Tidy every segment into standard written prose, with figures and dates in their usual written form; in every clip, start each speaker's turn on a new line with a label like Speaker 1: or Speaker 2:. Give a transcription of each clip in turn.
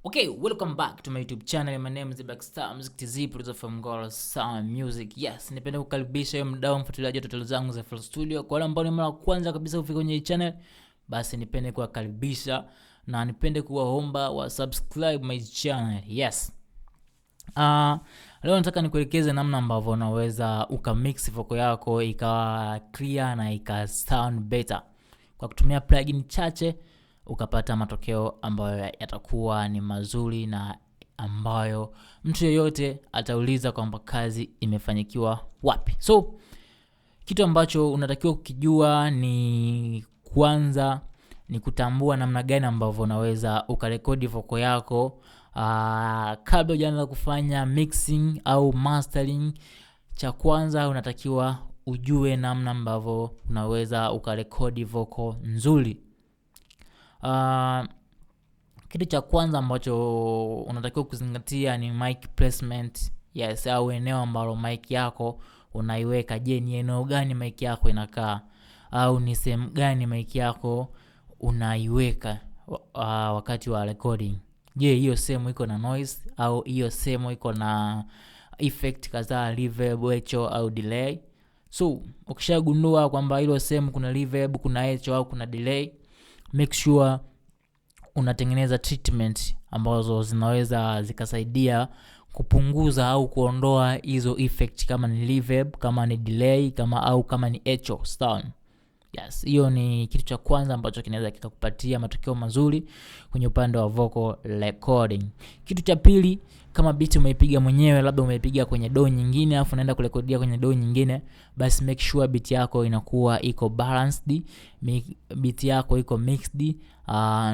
Speaker 1: Okay, welcome back to my YouTube channel. My name is Blackstar Music TZ, producer from Gold Sound Music. Yes, nipende kukaribisha wewe mdau mfuatiliaji wa tutorial zangu za FL Studio. Kwa wale ambao ni mara kwanza kabisa kufika kwenye hii channel, basi nipende kuwakaribisha na nipende kuwaomba wa subscribe my channel. Yes. Leo nataka nikuelekeze namna ambavyo unaweza ukamix vocal yako ikawa clear na ika sound better kwa kutumia plugin chache, ukapata matokeo ambayo yatakuwa ni mazuri na ambayo mtu yeyote atauliza kwamba kazi imefanyikiwa wapi. So kitu ambacho unatakiwa kukijua ni kwanza ni kutambua namna gani ambavyo unaweza ukarekodi vocal yako kabla hujaanza kufanya mixing au mastering. Cha kwanza unatakiwa ujue namna ambavyo unaweza ukarekodi vocal nzuri. Kitu cha kwanza ambacho unatakiwa kuzingatia ni mic placement. Yes, au eneo ambalo mic yako unaiweka. Je, ni eneo gani mic yako inakaa, au ni sehemu gani mic yako unaiweka wakati wa recording. Je, hiyo sehemu iko na noise au hiyo sehemu iko na effect kadhaa, reverb, echo au delay. So ukishagundua kwamba hilo sehemu kuna reverb, kuna echo au kuna delay, make sure unatengeneza treatment ambazo zinaweza zikasaidia kupunguza au kuondoa hizo effect, kama ni reverb, kama ni delay, kama ni echo sound. Yes, hiyo ni kitu cha kwanza ambacho kinaweza kikakupatia matokeo mazuri kwenye upande wa vocal recording. Kitu cha pili, kama beat umeipiga mwenyewe, labda umeipiga kwenye DAW nyingine afu unaenda kurekodia kwenye DAW nyingine, basi make sure beat yako inakuwa iko balanced, beat yako iko mixed,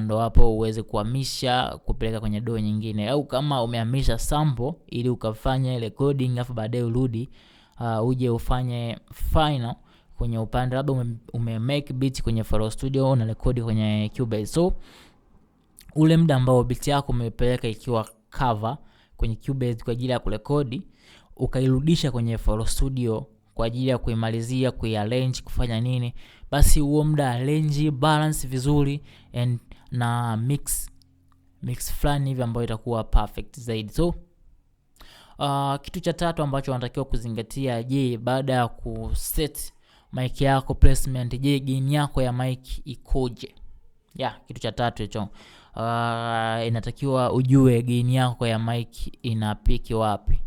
Speaker 1: ndo hapo uweze kuhamisha kupeleka kwenye DAW nyingine. Au kama umehamisha sample ili ukafanya recording afu baadaye urudi uje ufanye final kwenye upande, labda make beat kwenye FL Studio na record kwenye Cubase. So ule muda ambao beat yako umepeleka ikiwa cover kwenye Cubase kwa ajili ya kurekodi, ukairudisha kwenye FL Studio kwa ajili ya kuimalizia, kuiarrange, kufanya nini, basi huo muda arrange, balance vizuri na mix fulani hivi ambayo itakuwa perfect zaidi. So kitu cha tatu ambacho unatakiwa kuzingatia, je, baada ya kuset mic yako placement, je, gain yako ya mic ikoje? Kitu cha tatu hicho. Inatakiwa ujue gain yako ya mic inapiki wapi.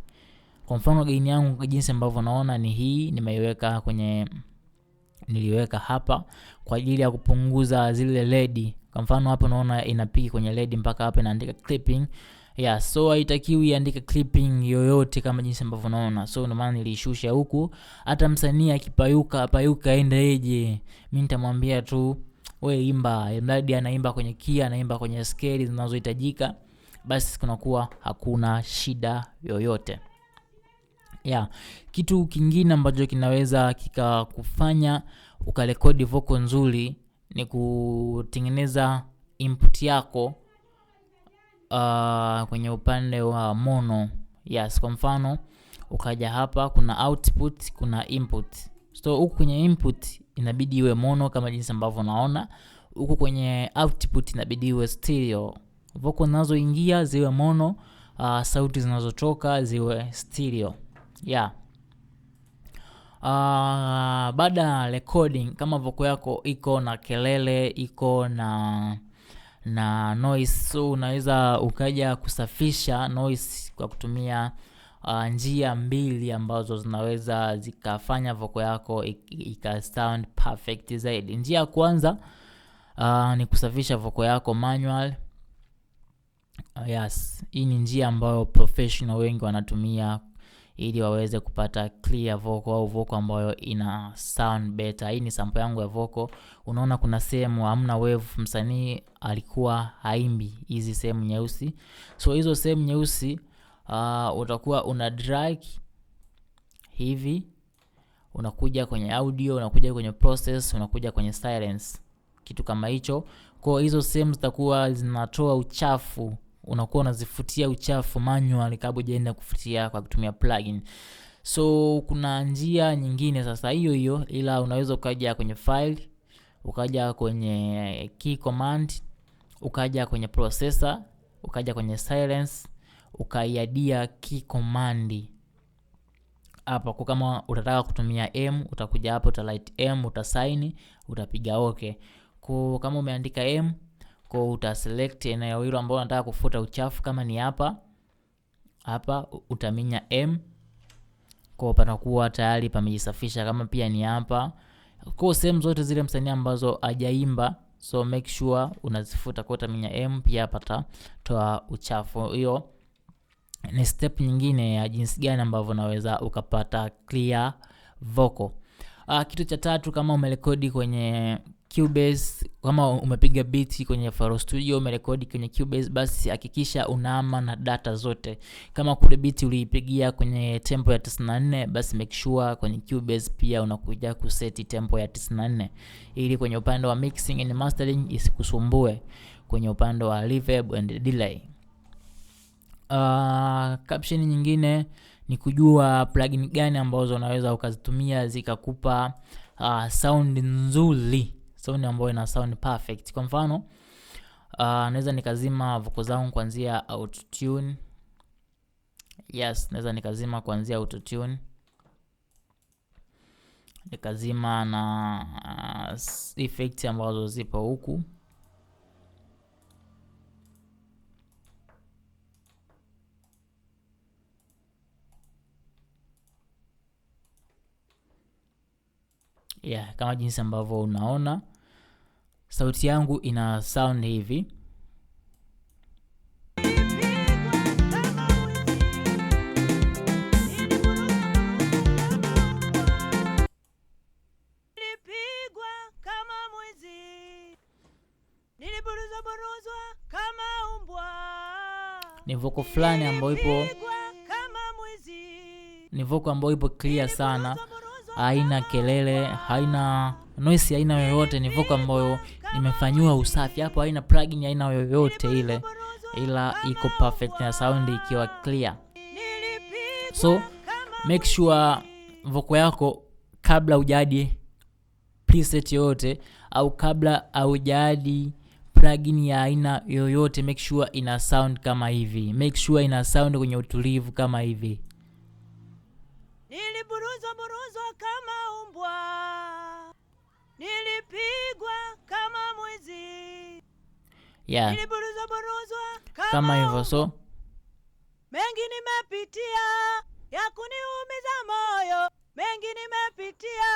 Speaker 1: Kwa mfano gain yangu jinsi ambavyo naona ni hii, niliweka hapa kwa ajili ya kupunguza zile LED. Kwa mfano hapa naona inapiki kwenye LED mpaka hapa inaandika clipping. So haitakiwi iandike clipping yoyote kama jinsi ambavyo naona. So ndio maana nilishusha huku. Hata msanii akipayuka aenda eje, mimi nitamwambia tu wewe imba, mradi anaimba kwenye key, anaimba kwenye scale zinazohitajika, basi kunakuwa hakuna shida yoyote. Kitu kingine ambacho kinaweza kikakufanya ukarekodi vocal nzuri ni kutengeneza input yako kwenye upande wa mono. Kwa mfano ukaja hapa, kuna output, kuna input. So huku kwenye input inabidi iwe mono kama jinsi ambavyo naona. Huku kwenye output inabidi iwe stereo. Vocal zinazoingia ziwe mono, sauti zinazotoka ziwe stereo. Baada ya recording, kama vocal yako iko na kelele, iko na noise, so unaweza ukaja kusafisha noise kwa kutumia njia mbili ambazo zinaweza zikafanya vocal yako ika sound perfect zaidi. Njia ya kwanza ni kusafisha vocal yako manual. Hii ni njia ambayo professional wengi wanatumia ili waweze kupata clear vocal au vocal ambayo ina sound better. Hii ni sample yangu ya vocal. Unaona kuna sehemu hamna wave, msanii alikuwa haimbi hizi sehemu nyeusi. So hizo sehemu nyeusi utakuwa una drag hivi, unakuja kwenye audio, unakuja kwenye process, unakuja kwenye silence, kitu kama hicho. Kwa hizo sehemu zitakuwa zinatoa uchafu, unakuwa unazifutia uchafu manual kabla hujaenda kufutia kwa kutumia plugin. So kuna njia nyingine sasa hiyo, ila unaweza ukaja kwenye file, ukaja kwenye key command, ukaja kwenye processor, ukaja kwenye silence, ukaiadia key command hapa. Kwa kama utataka kutumia M, utakuja hapo utalight M, utasign, utapiga okay. Kwa kama umeandika M, kwa utaselect eneo hilo ambalo unataka kufuta uchafu, kama ni hapa utaminya M, kwa panakuwa tayari pamejisafisha. Kama pia ni hapa, kwa sehemu zote zile msanii ambazo hajaimba, so make sure unazifuta. Kwa utaminya M, pia pata toa uchafu. Hiyo ni step nyingine ya jinsi gani ambavyo unaweza ukapata clear vocal. Kitu cha tatu, kama umerekodi kwenye Cubase, kama umepiga beat kwenye FL Studio umerekodi kwenye Cubase, basi hakikisha unaama na data zote. Kama kule beat uliipigia kwenye tempo ya 94, basi make sure kwenye Cubase pia unakuja kuseti tempo ya 94 ili kwenye upande wa mixing and mastering isikusumbue kwenye upande wa reverb and delay. Caption nyingine ni kujua plugin gani ambazo unaweza ukazitumia zikakupa sound nzuri, sound ambayo ina sound perfect. Kwa mfano naweza nikazima vocal zangu kuanzia autotune. Yes, naweza nikazima kuanzia autotune, nikazima na effects ambazo zipo huku. Yeah, kama jinsi ambavyo unaona sauti yangu ina sound hivi. Ni vocal fulani ambayo ipo clear sana, haina kelele, haina noise, haina yoyote. Ni vocal ambayo nimefanywa usafi hapo, haina plugin, haina yoyote ile, ila iko perfect na sound ikiwa clear. So make sure vocal yako kabla hujadi preset yoyote au kabla hujadi plugin ya aina yoyote, make sure ina sound kama hivi. Make sure ina sound kwenye utulivu kama hivi.
Speaker 2: Niliburuzwa kama umbwa, nilipigwa kama mwizi.
Speaker 1: Yeah,
Speaker 2: niliburuzwa
Speaker 1: kama hivyo. So
Speaker 2: mengi nimepitia ya kuniumiza moyo, mengi nimepitia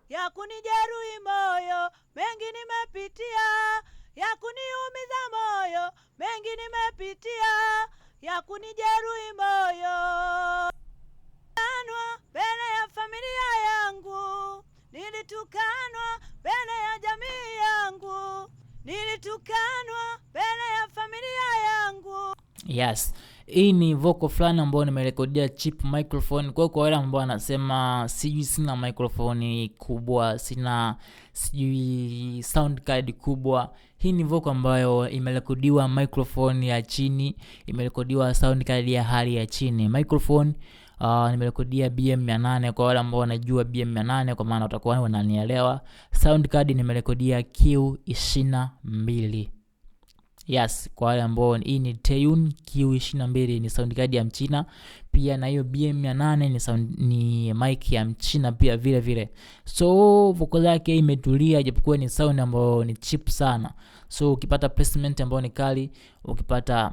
Speaker 2: ya kunijeruhi moyo, mengi nimepitia ya kuniumiza moyo, mengi nimepitia ya kunijeruhi moyo. Mbele ya familia yangu, nilitukanwa mbele ya jamii yangu, nilitukanwa mbele ya familia yangu.
Speaker 1: Yes, hii ni vocal fulani ambayo nimerekodia cheap microphone. Kwa wale ambao wanasema sina microphone kubwa, sijui sound card kubwa, hii ni vocal ambayo imerekodiwa microphone ya chini, imerekodiwa sound card ya hali ya chini. Microphone nimerekodia BM800 kwa wale ambao wanajua BM800, kwa maana utakuwa unanielewa. Sound card nimerekodia Q22. Yes, kwa wale ambao hii ni Teyun Q22, ni sound card ya Mchina pia, na hiyo BM800 ni mic ya Mchina pia vile vile. So vocal yake imetulia, japokuwa ni sound ambayo ni cheap sana. So ukipata placement ambayo ni kali, ukipata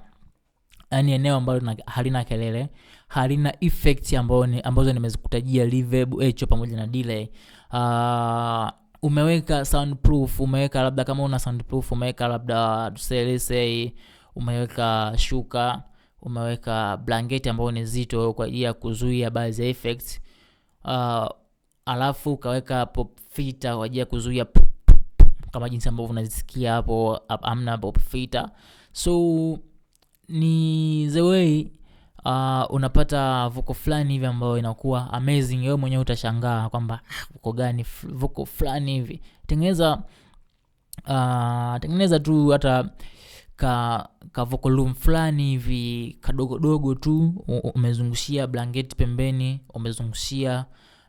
Speaker 1: yani eneo ambalo halina kelele, halina effect ambazo nimezikutajia, reverb, echo pamoja na delay, umeweka soundproof, umeweka labda kama una soundproof, umeweka labda tuseme umeweka shuka, umeweka blanket ambayo ni zito kwa ajili ya kuzuia baadhi ya effects, alafu ukaweka pop filter kwa ajili ya kuzuia kama jinsi ambavyo unasikia hapo, amna pop filter. So ni the way unapata vocal fulani hivi ambayo inakuwa amazing. Wewe mwenyewe utashangaa kwamba vocal gani, vocal fulani hivi. Tengeneza tu hata ka vocal room fulani hivi kadogo dogo tu, umezungushia blanket pembeni, umezungushia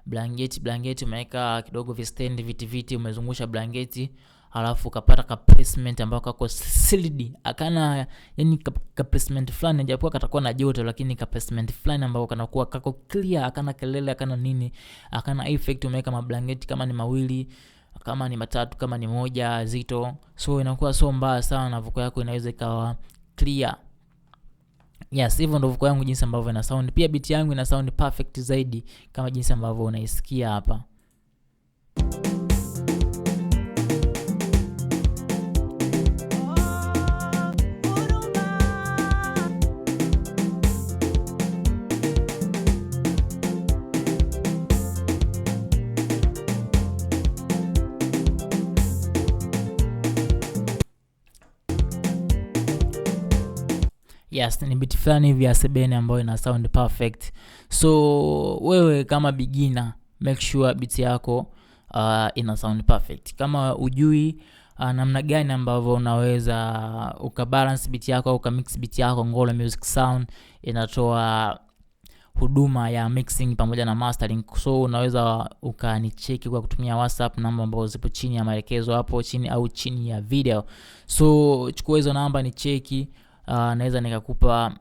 Speaker 1: blanket umeweka kidogo vistend viti, umezungusha blanket, alafu kapata ka placement ambao kako silid, akana yani ka placement fulani, japokuwa katakuwa na joto, lakini ka placement fulani ambao kanakuwa kako clear, akana kelele, akana nini, akana effect. Umeweka mablanketi kama ni mawili, kama ni matatu, kama ni moja zito, so inakuwa so mbaya sana na vocal yako inaweza ikawa clear. Yes, hivyo ndio vocal yangu jinsi ambavyo ina sound. Pia beat yangu ina sound perfect zaidi kama jinsi ambavyo unaisikia hapa. Yes, ni beat fulani hivi ya sebene ambayo ina sound perfect. So wewe kama beginner, make sure beat yako ina sound perfect. Kama ujui namna gani ambavyo unaweza ukabalance beat yako au ukamix beat yako, Ngolo Music Sound inatoa huduma ya mixing pamoja na mastering. So unaweza ukanicheki kwa kutumia WhatsApp, namba ambazo zipo chini ya maelekezo hapo chini au chini ya video. So chukua hizo namba ni cheki, naweza nikakupa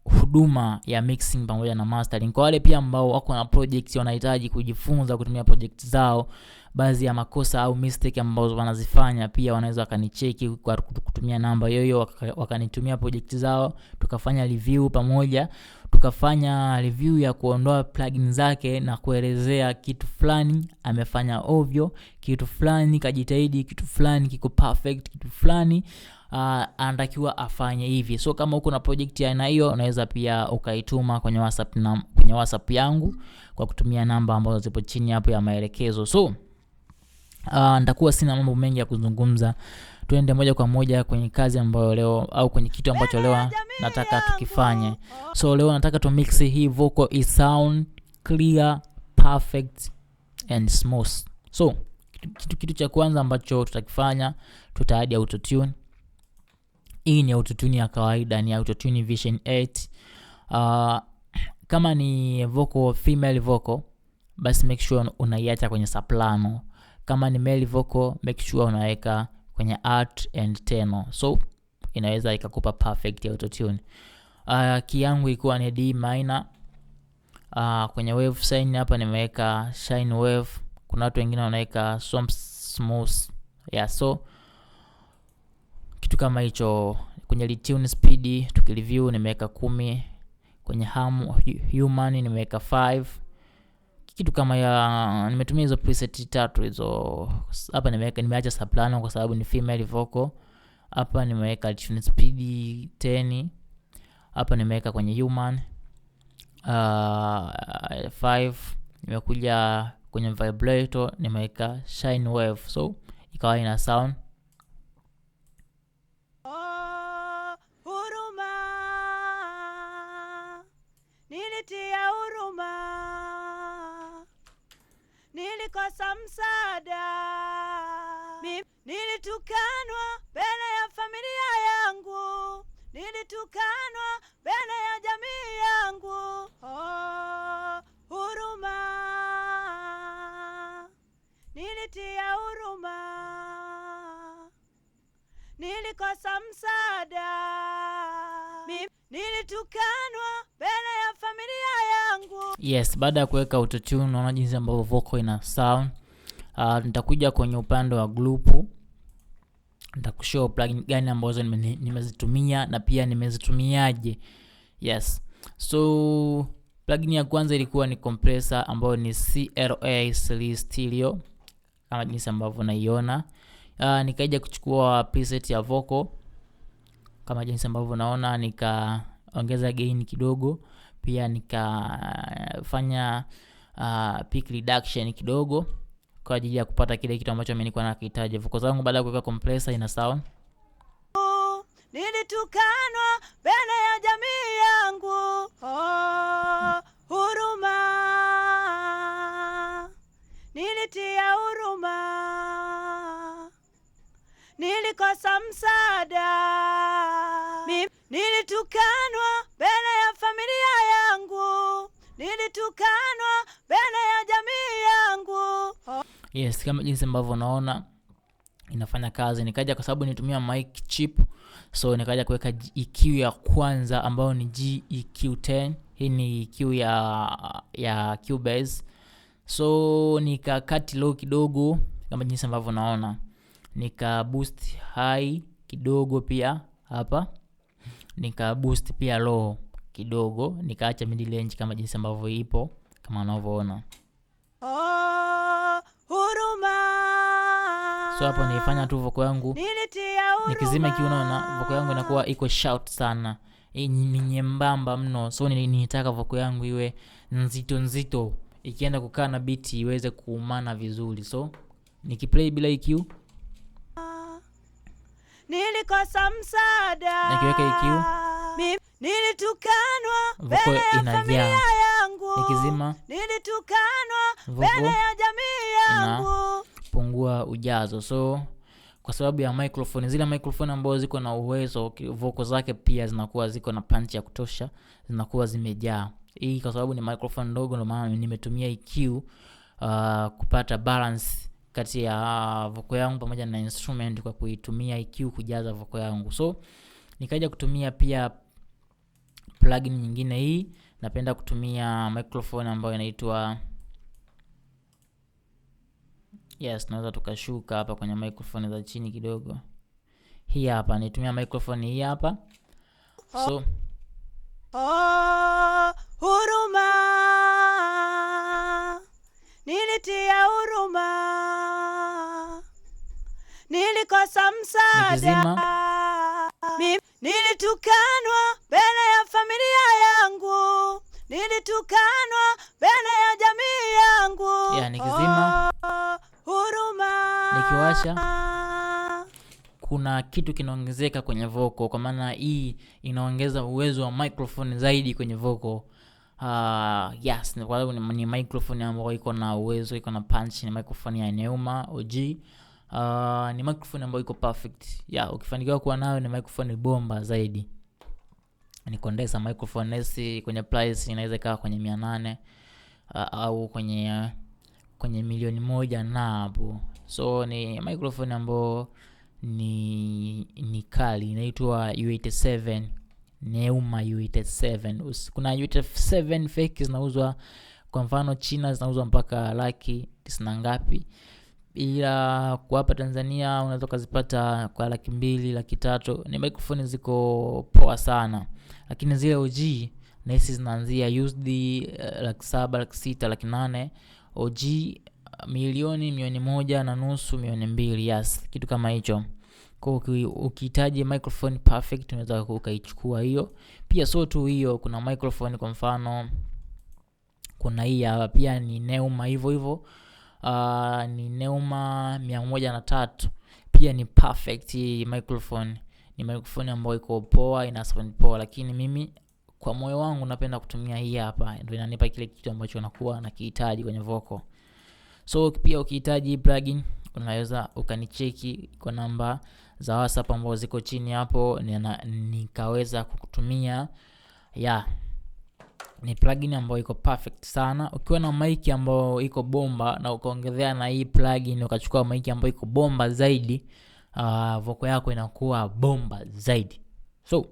Speaker 1: huduma ya mixing pamoja na mastering. Kwa wale pia ambao wako na project wanahitaji kujifunza kutumia project zao, baadhi ya makosa au mistake ambazo wanazifanya, pia wanaweza kanicheki kwa kutumia namba hiyo, wakanitumia project zao, tukafanya review pamoja, tukafanya review ya kuondoa plugin zake na kuelezea kitu fulani amefanya ovyo, kitu fulani kajitahidi, kitu fulani kiko perfect, kitu fulani anatakiwa afanye hivi. So kama uko na project ya aina hiyo, unaweza pia ukaituma kwenye WhatsApp yangu kwa kutumia namba ambazo zipo chini hapo ya maelekezo. So nitakuwa sina mambo mengi ya kuzungumza, tuende moja kwa moja kwenye kazi ambayo leo, au kwenye kitu ambacho leo nataka tukifanye. So leo nataka tu mix hii vocal i sound clear, perfect and smooth. So kitu cha kwanza ambacho tutakifanya, tutaadi autotune. Hii ni autotune ya kawaida, ni autotune Vision 8. Kama ni vocal, female vocal, basi make sure unaiacha kwenye soprano. Kama ni male vocal, make sure unaweka kwenye alt and tenor. So inaweza ikakupa perfect autotune. Kiangu ikuwa ni D minor. Kwenye wave sign hapa nimeweka shine wave. Kuna watu wengine wanaweka smooth. Yeah, so kitu kama hicho. Kwenye retune speed tukireview nimeweka 10. Kwenye human nimeweka 5. Kitu kama ya nimetumia hizo preset 3 hizo. Hapa nimeacha soprano kwa sababu ni female vocal. Hapa nimeweka retune speed 10. Hapa nimeweka kwenye human 5. Nimekuja kwenye vibrato nimeweka shine wave, so ikawa ina sound.
Speaker 2: Huruma, nilitia huruma, nilikosa msaada, nilitukanwa mbele ya familia yangu, nilitukanwa mbele ya jamii yangu. Huruma, nilitia huruma, nilikosa msaada, nilitukanwa mbele ya familia yangu.
Speaker 1: Yes, baada ya kuweka autotune unaona jinsi ambavyo vocal ina sound. Nitakuja kwenye upande wa group. Nitakushow plugin gani ambazo nimezitumia na pia nimezitumiaje. Yes. So plugin ya kwanza ilikuwa ni compressor ambayo ni CLA3 stereo kama jinsi ambavyo unaiona. Nikaja kuchukua preset ya vocal kama jinsi ambavyo unaona, nikaongeza gain kidogo, pia nikafanya peak reduction kidogo kwa ajili ya kupata kile kitu ambacho mimi nilikuwa nakihitaji. Vocal zangu baada ya kuweka compressor ina sound.
Speaker 2: Nilitukanwa mbele ya jamii yangu. Huruma, nilitia huruma, nilikosa msaada, nilitukanwa mbele ya familia yangu, nilitukanwa mbele ya jamii yangu.
Speaker 1: Yes, kama jinsi ambavyo unaona inafanya kazi. Nikaja kwa sababu nitumia mic chip, so nikaja kuweka EQ ya kwanza ambayo ni GEQ10. Hii ni EQ ya Cubase. So nika cut low kidogo kama jinsi ambavyo unaona, nika boost high kidogo pia hapa, nika boost pia low kidogo, nikaacha mid range kama jinsi ambavyo ipo kama unavyoona.
Speaker 2: Huruma.
Speaker 1: So hapo naifanya tu vocal yangu, nikizima EQ, unaona vocal yangu inakuwa iko shout sana, ni nyembamba mno. So nitaka vocal yangu iwe nzito, ikienda kukaa na beat iweze kuumana vizuri. So nikiplay bila EQ,
Speaker 2: nilikosa msaada,
Speaker 1: nikiweka EQ
Speaker 2: nilitukanwa mbele ya familia yangu,
Speaker 1: nikizima
Speaker 2: nilitukanwa mbele ya jamii yangu,
Speaker 1: pungua ujazo. So kwa sababu ya microphone, zile microphone ambazo ziko na uwezo, vocal zake pia zinakuwa ziko na punch ya kutosha, zinakuwa zimejaa. Hii kwa sababu ni microphone ndogo, ndio maana nimetumia EQ kupata balance kati ya vocal yangu pamoja na instrument, kwa kuitumia EQ kujaza vocal yangu. So nikaja kutumia pia plugin nyingine. Hii napenda kutumia microphone ambayo inaitwa, yes, tunaweza tukashuka hapa kwenye microphone za chini kidogo. Hii hapa nitumia microphone hii hapa. So
Speaker 2: huruma, nilitia huruma, nilikosa msaada, nilitukanwa mbele ya familia yangu, nilitukanwa mbele ya jamii yangu.
Speaker 1: Nikizima,
Speaker 2: huruma,
Speaker 1: nikiwasha, kuna kitu kinaongezeka kwenye vocal, kwa maana hii inaongeza uwezo wa microphone zaidi kwenye vocal. Yes, kwa sababu ni microphone ambayo iko na uwezo, iko na punch, ni microphone ya Neuma OG. Ni microphone ambayo iko perfect. Ukifanikiwa kuwa nayo ni microphone bomba zaidi. Ni condenser microphone nesi, kwenye price inaweza kaa kwenye 800 au kwenye milioni 1 na hapo. So ni microphone ambayo ni kali, inaitwa U87, Neuma U87. Kuna U87 fake zinauzwa, kwa mfano China zinauzwa mpaka laki 90 ngapi, ila kwa hapa Tanzania unaweza kuzipata kwa 200,000, 300,000. Ni microphone ziko poa sana, lakini zile OG na hizi zinaanzia USD 700,000, 600,000, 800,000. OG milioni 1.5 milioni 2, yes, kitu kama hicho. Kwa ukihitaji microphone perfect unaweza ukaichukua hiyo. Pia so tu hiyo, kuna microphone kwa mfano, kuna hii hapa pia ni Neuma hivyo, ni Neuma 103, pia ni perfect microphone. Ni microphone ambayo iko poa, ina sound poa, lakini mimi kwa moyo wangu napenda kutumia hii hapa, ndio inanipa kile kitu ambacho nakuwa nakihitaji kwenye vocal. So pia ukihitaji plugin unaweza ukanicheki kwa namba za WhatsApp ambazo ziko chini hapo, nikaweza kukutumia. Ni plugin ambayo iko perfect sana. Ukiwa na mic ambayo iko bomba na ukaongezea na hii plugin, ukachukua mic ambayo iko bomba zaidi, vocal yako inakuwa bomba zaidi. So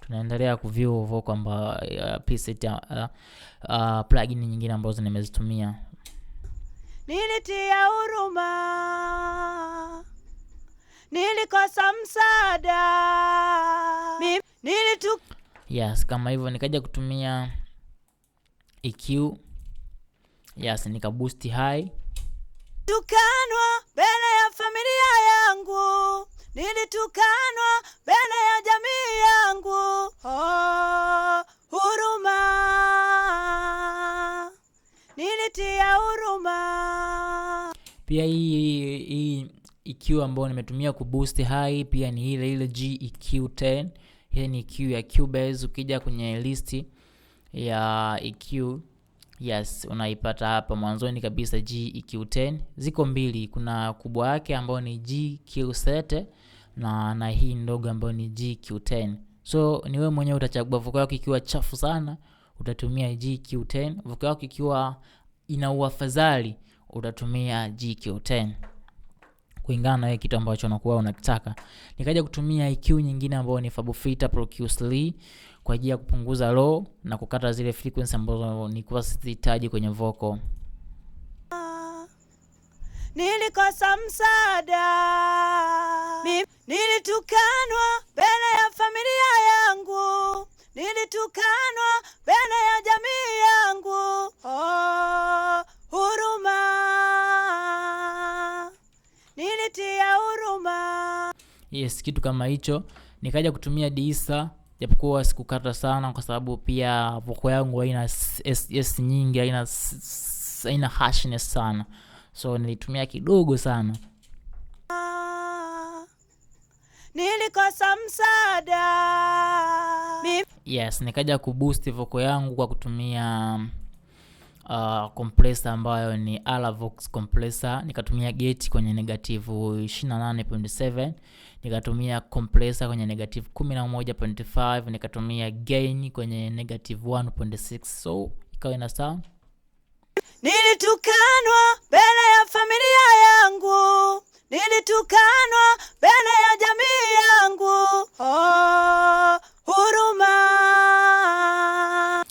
Speaker 1: tunaendelea kuview vocal ambayo preset plugin nyingine ambazo nimezitumia.
Speaker 2: Nilitia huruma, nilikosa msaada,
Speaker 1: yes, kama hivyo. Nikaja kutumia EQ, yes, nika boost high.
Speaker 2: Nilitukanwa mbele ya familia yangu, nilitukanwa mbele ya jamii yangu. Huruma, nilitia huruma.
Speaker 1: Pia hii EQ ambayo nimetumia ku boost high pia ni ile GEQ10. Hii ni EQ ya Cubase. Ukija kwenye listi ya EQ, yes, unaipata hapa mwanzoni kabisa GEQ10. Ziko mbili, kuna kubwa yake ambayo ni GEQ7 na hii ndogo ambayo ni GEQ10. So ni wewe mwenyewe utachagua. Vocal yako ikiwa chafu sana utatumia GEQ10. Vocal yako ikiwa ina uafadhali utatumia GQ10 kulingana na kitu ambacho unakuwa unakitaka. Nikaja kutumia EQ nyingine ambayo ni Fab Filter Pro Q3 kwa ajili ya kupunguza low na kukata zile frequency ambazo nilikuwa sihitaji kwenye vocal.
Speaker 2: Nilikosa msaada, nilitukanwa mbele ya familia yangu, nilitukanwa mbele ya jamii yangu. Huruma, nilitia huruma.
Speaker 1: Yes, kitu kama hicho. Nikaja kutumia Deezer, japokuwa sikukata sana kwa sababu pia vocal yangu haina SS nyingi, haina harshness sana. So nilitumia kidogo sana.
Speaker 2: Nilikosa msaada.
Speaker 1: Yes, nikaja kuboost vocal yangu kwa kutumia compressor ambayo ni Alavox compressor. Nikatumia gate kwenye negative 28.7, nikatumia compressor kwenye negative 11.5, nikatumia gain kwenye negative 1.6. So ikawa ina sound.
Speaker 2: Nilitukanwa mbele ya familia yangu, nilitukanwa mbele ya jamii yangu. Huruma.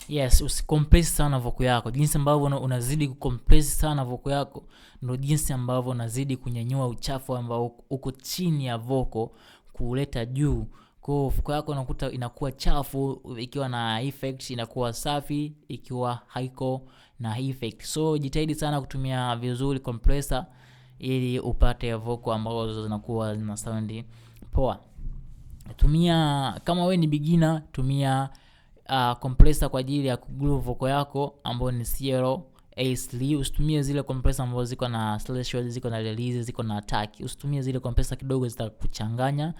Speaker 1: Yes, usicompress sana vocal yako. Jinsi ambavyo unazidi kucompress sana vocal yako ndio jinsi ambavyo unazidi kunyanyua uchafu ambao uko chini ya vocal kuleta juu. Kwa vocal yako unakuta inakuwa chafu ikiwa na effect, inakuwa safi ikiwa haiko na effect. So jitahidi sana kutumia vizuri compressor ili upate vocal ambazo zinakuwa zina sound poa. Tumia, kama wewe ni beginner, tumia compressor kwa ajili ya kugroove vocal yako ambayo ni CL A3. Usitumie zile compressor ambazo ziko na threshold, ziko na release, ziko na attack. Usitumie zile compressor kidogo, zitakuchanganya.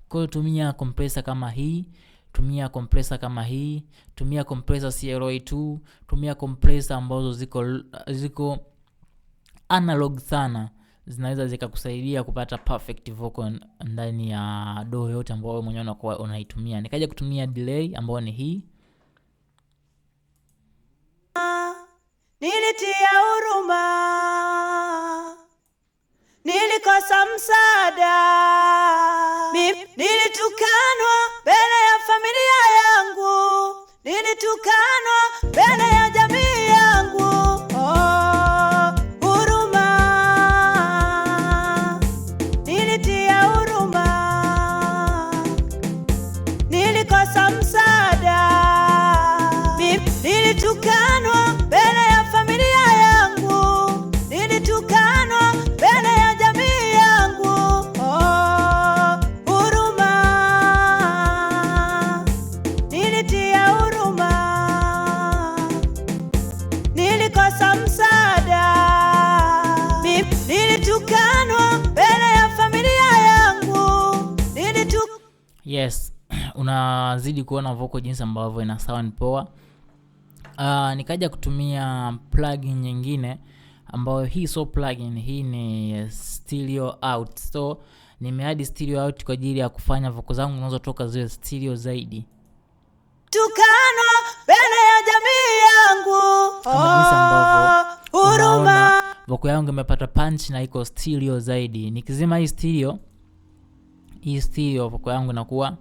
Speaker 1: Kwa hiyo tumia compressor kama hii, tumia compressor kama hii, tumia compressor CLA2, tumia compressor ambazo ziko analog sana, zinaweza zikakusaidia kupata perfect vocal ndani ya do yote ambayo wewe mwenyewe unakuwa unaitumia. Nikaja kutumia delay ambayo ni hii.
Speaker 2: Nilitia huruma, nilikosa msaada, nilitukanwa mbele ya familia yangu, nilitukanwa mbele ya jamii yangu. Huruma, nilitia huruma, nilikosa msaada, nilitukanwa mbele ya familia yangu, nilitukanwa mbele ya jamii yangu. Huruma, nilitia huruma, nilikosa msaada, nilitukanwa mbele ya familia yangu,
Speaker 1: Yes, unazidi kuona vocal jinsi ambavyo ina sound poa. Nikaja kutumia plugin nyingine ambayo hii so plugin, hii ni stereo out. So nimeadd stereo out kwa ajili ya kufanya vocal zangu zinazotoka ziwe stereo zaidi.
Speaker 2: Tukanwa mbele ya jamii yangu.
Speaker 1: Kama jinsi ambavyo unaona vocal yangu imepata punch na iko stereo zaidi. Nikizima hii stereo vocal yangu inakuwa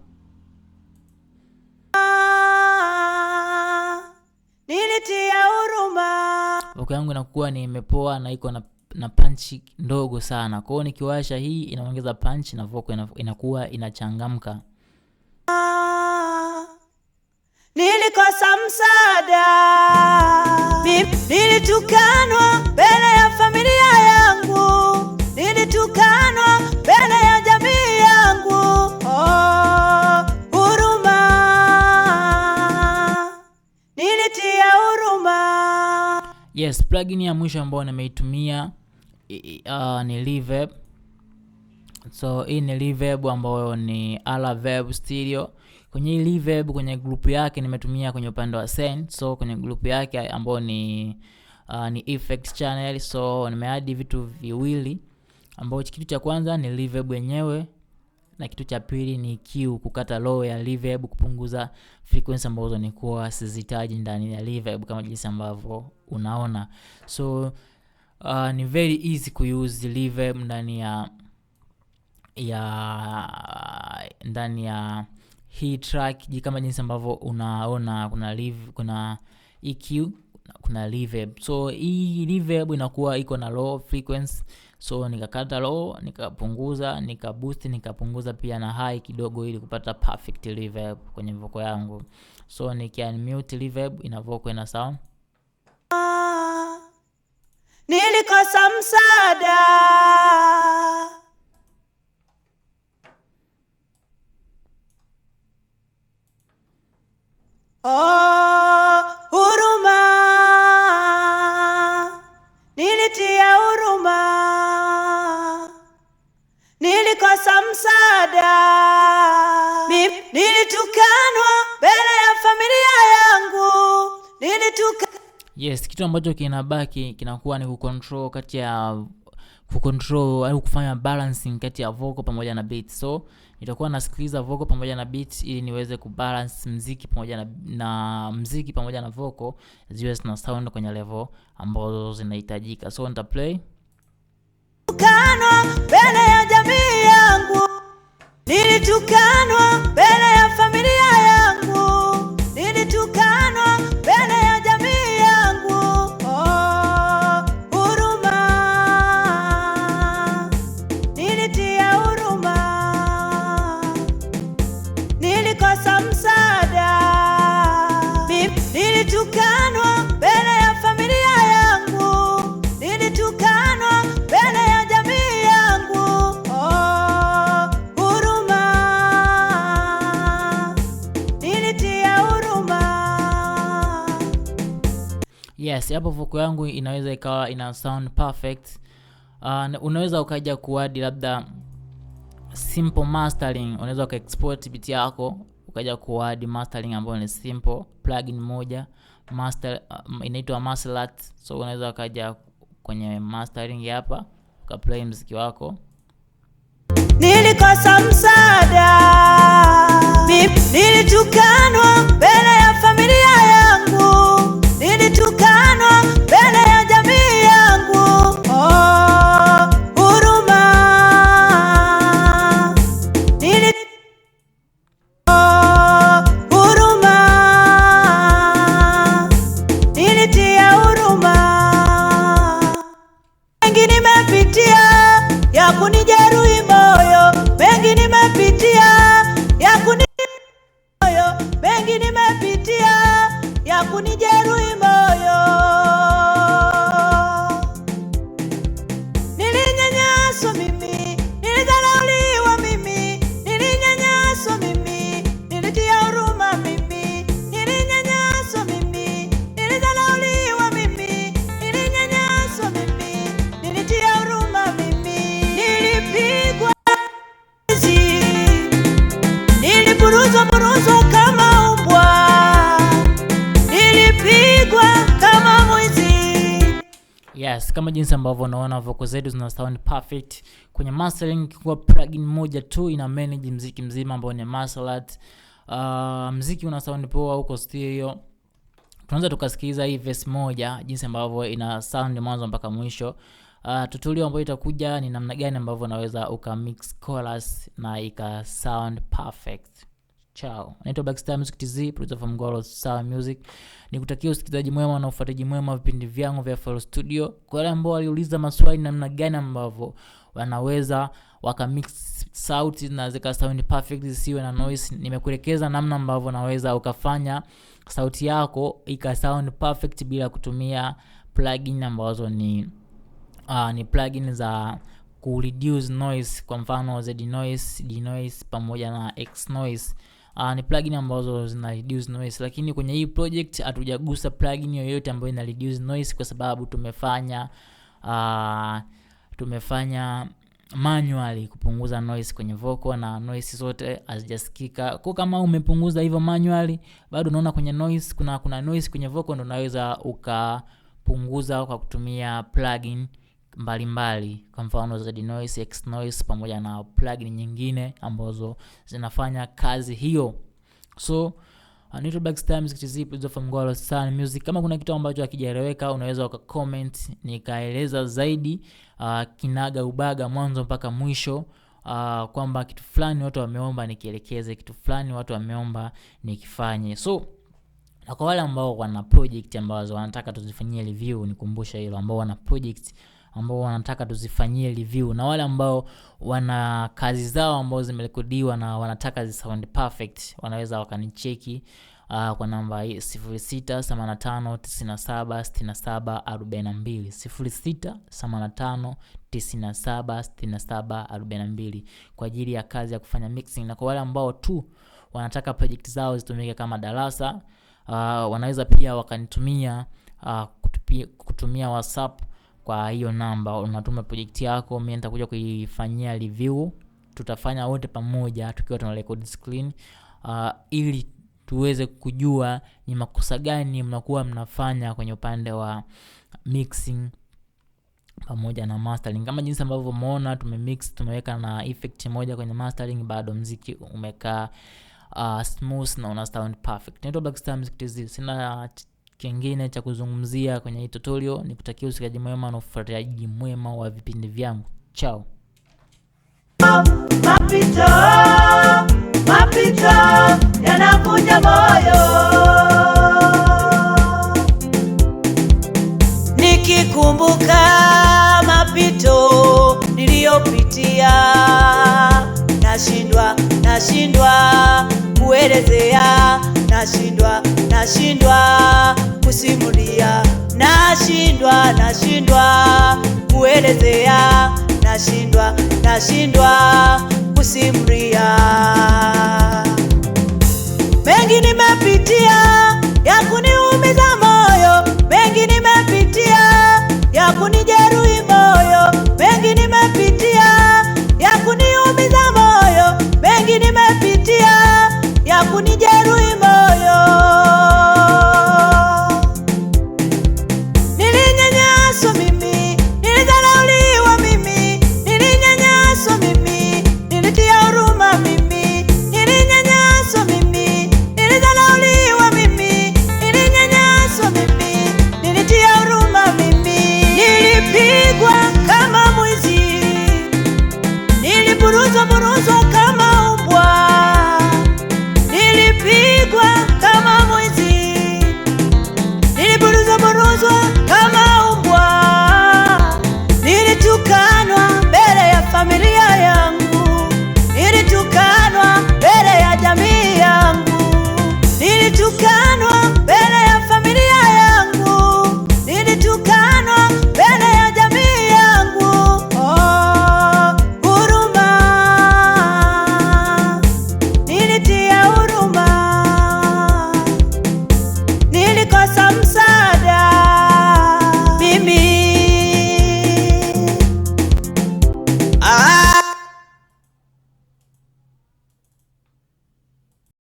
Speaker 2: nilitia huruma.
Speaker 1: vocal yangu inakuwa ni imepoa na iko na punch ndogo sana. Kwa hiyo nikiwasha hii inaongeza punch na vocal inakuwa inachangamka.
Speaker 2: Nilikosa msaada, nilitukanwa mbele ya familia yangu, nilitukanwa mbele ya jamii yangu. Huruma, nilitia huruma.
Speaker 1: Yes, plugin ya mwisho ambayo nimeitumia ni reverb. So hii ni reverb ambayo ni Alaverb Stereo. Kwenye hii reverb, kwenye group yake nimetumia kwenye upande wa send. So kwenye group yake ambayo ni effects channel. So nimeadd vitu viwili ambao kitu cha kwanza ni reverb yenyewe na kitu cha pili ni EQ, kukata low ya reverb, kupunguza frequency ambazo nilikuwa sizihitaji ndani ya reverb kama jinsi ambavyo unaona. So ni very easy kuuse reverb ndani ya hii track, kama jinsi ambavyo unaona kuna EQ, kuna reverb. So hii reverb inakuwa iko na low frequency, so nikakata low, nikapunguza, nikaboost, nikapunguza pia na high kidogo ili kupata perfect reverb kwenye vocal yangu. So nikiunmute reverb ina vocal ina sound.
Speaker 2: Nilikosa msaada, huruma, nilitia huruma, nilikosa msaada, nilitukanwa mbele ya familia yangu,
Speaker 1: Yes, kitu ambacho kinabaki kinakuwa ni kucontrol au kufanya balancing kati ya vocal pamoja na beat. So nitakuwa nasikiliza vocal pamoja na beat ili niweze kubalance muziki pamoja na muziki pamoja na vocal ziwe na sound kwenye level ambazo zinahitajika. So nita play.
Speaker 2: Nilitukanwa mbele ya jamii yangu, nilitukanwa mbele ya familia yangu, nilitukanwa mbele ya jamii yangu. Huruma, nilitia huruma, nilikosa msaada, nilitukanwa mbele ya familia yangu, nilitukanwa mbele ya jamii yangu. Huruma, nilitia huruma.
Speaker 1: Yes, hapo vocal yangu inaweza ikawa ina sound perfect. Unaweza ukaja kuadi labda simple mastering, unaweza ukaexport beat yako ukaja kuadi mastering ambayo ni simple, plugin moja inaitwa Masterat. So unaweza ukaja kwenye mastering hapa ukaplay muziki wako.
Speaker 2: Nilikosa msaada, nilitukanwa mbele ya familia yangu, nilitukanwa mbele ya jamii yangu. Huruma, huruma, nilitia huruma. Mengi nimepitia ya kunijeruhi moyo, mengi nimepitia ya kunijeruhi moyo, mengi nimepitia ya kunijeruhi moyo. Nilinyanyaswa mimi, nilidharauliwa mimi, nilinyanyaswa mimi, nilitia huruma mimi, nilinyanyaswa mimi, nilidharauliwa mimi, nilinyanyaswa mimi, nilitia huruma mimi. Nilipigwa, niliburuzwa kama umbwa, nilipigwa kama mwizi.
Speaker 1: Yes, kama jinsi ambavyo unaona vocal zetu zina sound perfect kwenye mastering. Kwa plugin moja tu ina manage muziki mzima ambao ni Masterat. Muziki una sound poa huko stereo. Tunaanza tukasikiliza hii verse moja jinsi ambavyo ina sound mwanzo mpaka mwisho. Tutorial ambayo itakuja ni namna gani ambavyo unaweza ukamix chorus na ika sound perfect. Ciao. Naitwa Baxter Music TZ, producer from Ngolo Sawa Music. Nikutakia usikilizaji mwema na ufuataji mwema wa vipindi vyangu vya FL Studio. Kwa wale ambao waliuliza maswali namna gani ambavyo wanaweza wakamix sauti na zika sound perfect zisiwe na noise, nimekuelekeza namna ambavyo unaweza ukafanya sauti yako ika sound perfect bila kutumia plugin ambazo ni plugin za ku reduce noise, kwa mfano Z-Noise, D-Noise pamoja na X-Noise. Ni plugin ambazo zina reduce noise, lakini kwenye hii project hatujagusa plugin yoyote ambayo ina reduce noise kwa sababu tumefanya manually kupunguza noise kwenye vocal na noise zote hazijasikika. Kwa kama umepunguza hivyo manually bado unaona kwenye noise kuna noise kwenye vocal, ndio unaweza ukapunguza kwa kutumia plugin mbalimbali, kwa mfano Z-Noise, X-Noise pamoja na plugin nyingine ambazo zinafanya kazi hiyo. So Naitwa Blackstar Music TZ, producer from Ngwalo Sun Music. Kama kuna kitu ambacho hakijaeleweka unaweza ukacomment nikaeleza zaidi kinaga ubaga mwanzo mpaka mwisho, kwamba kitu fulani watu wameomba nikielekeze, kitu fulani watu wameomba nikifanye. So na kwa wale ambao wana project ambazo wanataka tuzifanyie review, nikumbusha hilo, ambao wana project ambao wanataka tuzifanyie review, na wale ambao wana kazi zao ambao zimerekodiwa na wanataka zi sound perfect, wanaweza wakanicheki kwa namba 0685976742 0685976742 kwa ajili ya kazi ya kufanya mixing. Na kwa wale ambao tu wanataka project zao zitumike kama darasa, wanaweza pia wakanitumia kutumia WhatsApp. Kwa hiyo namba unatuma project yako, mimi nitakuja kuifanyia review, tutafanya wote pamoja tukiwa tuna record screen, ili tuweze kujua ni makosa gani mnakuwa mnafanya kwenye upande wa mixing pamoja na mastering. Kama jinsi ambavyo umeona tumemix, tumeweka na effect moja kwenye mastering, bado muziki umekaa smooth na una sound perfect. Naitwa Blackstar Music TZ. Sina kingine cha kuzungumzia kwenye hii tutorial. Nikutakia usikiaji mwema na ufuatiliaji mwema wa vipindi vyangu. Ciao.
Speaker 2: Mapito yanavunja moyo, nikikumbuka mapito niliyopitia, nashindwa kuelezea, nashindwa kusimulia, nashindwa kuelezea, nashindwa kusimulia. Mengi nimepitia ya kuniumiza moyo, mengi nimepitia ya kunijeruhi moyo, mengi nimepitia ya kuniumiza moyo, mengi nimepitia ya kunijeruhi moyo. Nilinyanyaswa mimi, nilidharauliwa mimi, nilinyanyaswa mimi, nilitia huruma mimi, nilinyanyaswa mimi, nilidharauliwa mimi, nilinyanyaswa mimi, nilitia huruma mimi. Nilipigwa kama mwizi, niliburuzwa kama umbwa, nilipigwa kama mwizi, niliburuzwa kama umbwa, nilitukanwa mbele ya familia yangu, nilitukanwa mbele ya jamii yangu, nilitukanwa mbele ya familia yangu, nilitukanwa mbele ya jamii yangu. Huruma, nilitia huruma, nilikosa msaada.